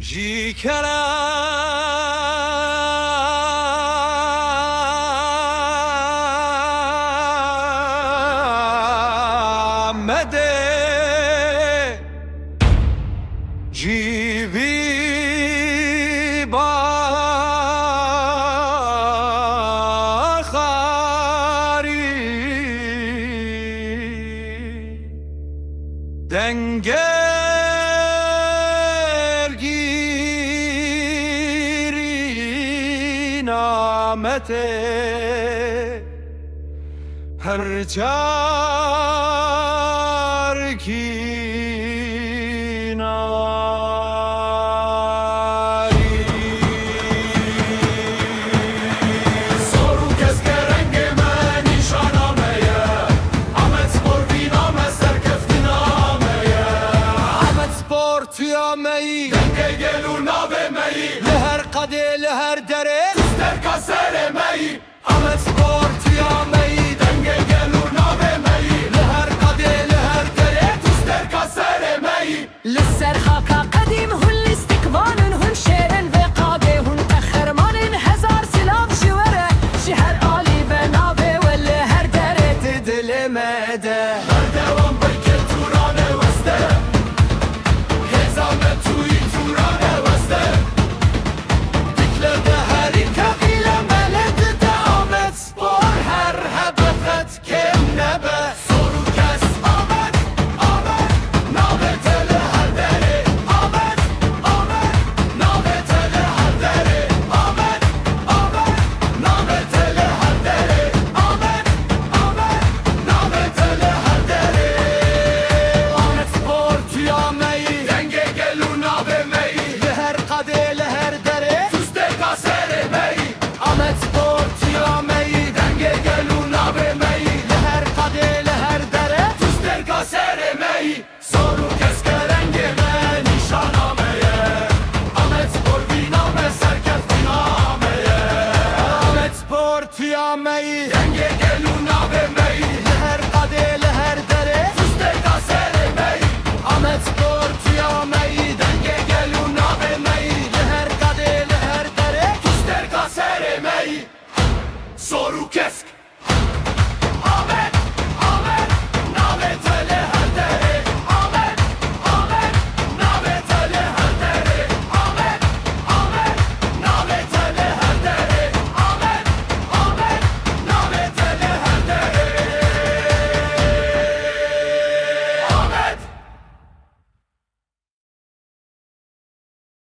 جی کرامده جیبی باخاری دنگر گیری نامته هر جار کی دنگه گلو ناوه مئی لهر قده لهر دره تستر کسر مئی Ahmet Spor Tiyameyi دنگه گلو ناوه مئی لهر قده لهر dere تستر کسر مئی للسر خاكا